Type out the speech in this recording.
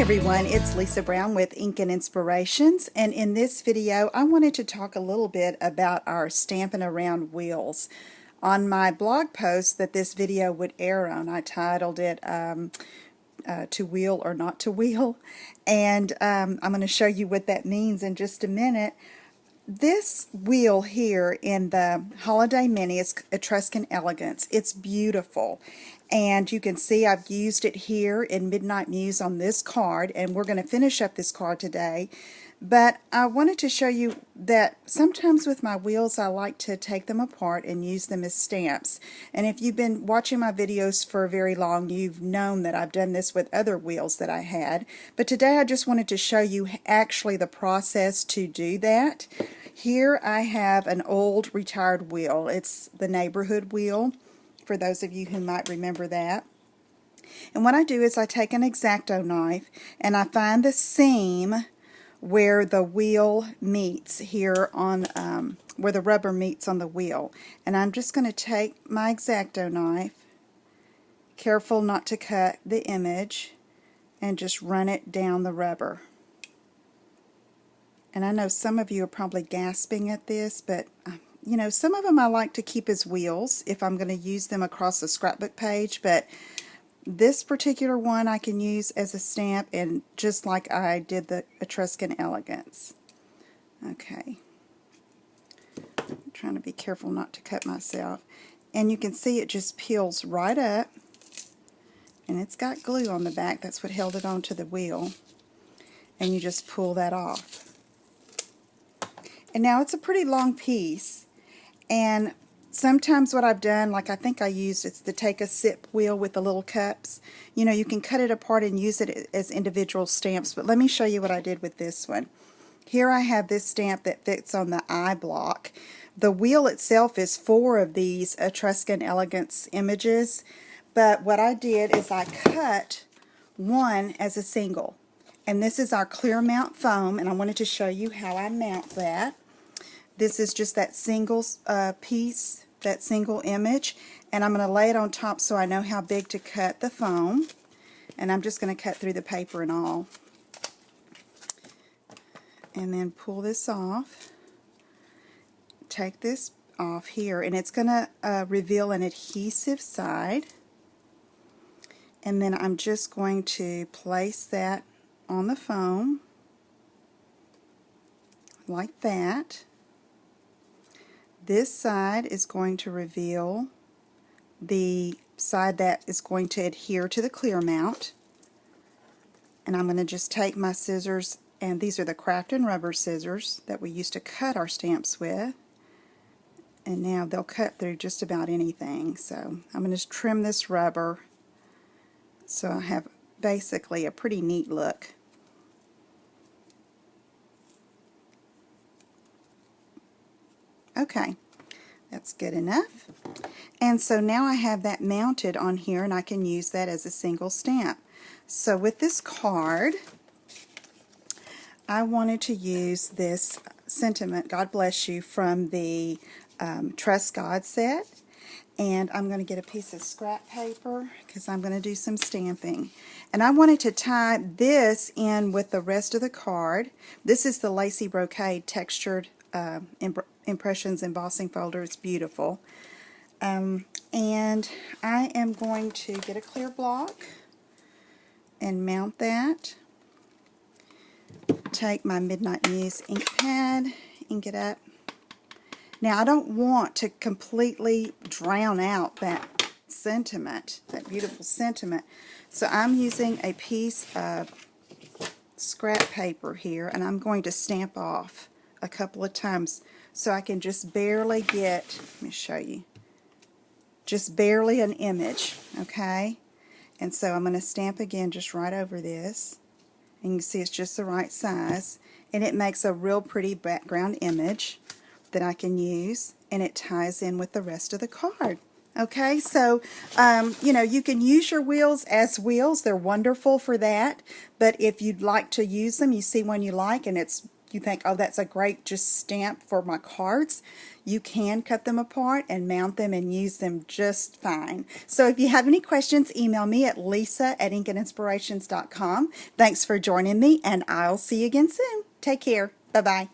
everyone, it's Lisa Brown with Ink and Inspirations, and in this video I wanted to talk a little bit about our Stampin' Around wheels. On my blog post that this video would air on, I titled it To Wheel or Not to Wheel, and I'm going to show you what that means in just a minute. This wheel here in the Holiday Mini is Etruscan Elegance. It's beautiful, and you can see I've used it here in Midnight Muse on this card, and we're going to finish up this card today. But I wanted to show you that sometimes with my wheels I like to take them apart and use them as stamps. And if you've been watching my videos for very long, you've known that I've done this with other wheels that I had. But today I just wanted to show you actually the process to do that. Here I have an old retired wheel. It's the neighborhood wheel, for those of you who might remember that. And what I do is I take an X-Acto knife and I find the seam where the wheel meets here on where the rubber meets on the wheel, and I'm just going to take my X-Acto knife, careful not to cut the image, and just run it down the rubber. And I know some of you are probably gasping at this, but you know, some of them I like to keep as wheels if I'm going to use them across the scrapbook page, but this particular one I can use as a stamp, and just like I did the Etruscan Elegance. Okay. I'm trying to be careful not to cut myself. And you can see it just peels right up, and it's got glue on the back. That's what held it onto the wheel. And you just pull that off. And now it's a pretty long piece, and sometimes what I've done, like I think I used, it's the Take a Sip wheel with the little cups. You know, you can cut it apart and use it as individual stamps, but let me show you what I did with this one. Here I have this stamp that fits on the eye block. The wheel itself is 4 of these Etruscan Elegance images, but what I did is I cut one as a single. And this is our clear mount foam, and I wanted to show you how I mount that. This is just that single piece, that single image, and I'm going to lay it on top so I know how big to cut the foam. And I'm just going to cut through the paper and all. And then pull this off. Take this off here, and it's going to reveal an adhesive side. And then I'm just going to place that on the foam like that. This side is going to reveal the side that is going to adhere to the clear mount. And I'm going to just take my scissors, and these are the Craft and Rubber scissors that we used to cut our stamps with. And now they'll cut through just about anything. So I'm going to just trim this rubber so I have basically a pretty neat look. Okay, that's good enough. And so now I have that mounted on here, and I can use that as a single stamp. So with this card, I wanted to use this sentiment, God Bless You, from the Trust God set. And I'm going to get a piece of scrap paper because I'm going to do some stamping. And I wanted to tie this in with the rest of the card. This is the Lacy Brocade textured Impressions embossing folder. It's beautiful. And I am going to get a clear block and mount that. Take my Midnight Muse ink pad, ink it up. Now I don't want to completely drown out that sentiment, that beautiful sentiment. So I'm using a piece of scrap paper here, and I'm going to stamp off a couple of times so I can just barely get, let me show you, just barely an image, okay? And so I'm going to stamp again just right over this, and you can see it's just the right size, and it makes a real pretty background image that I can use, and it ties in with the rest of the card. Okay, so you know, you can use your wheels as wheels. They're wonderful for that. But if you'd like to use them, you see one you like and it's you think, oh, that's a great just stamp for my cards, you can cut them apart and mount them and use them just fine. So if you have any questions, email me at lisa@inkinspirations.com. Thanks for joining me, and I'll see you again soon. Take care. Bye-bye.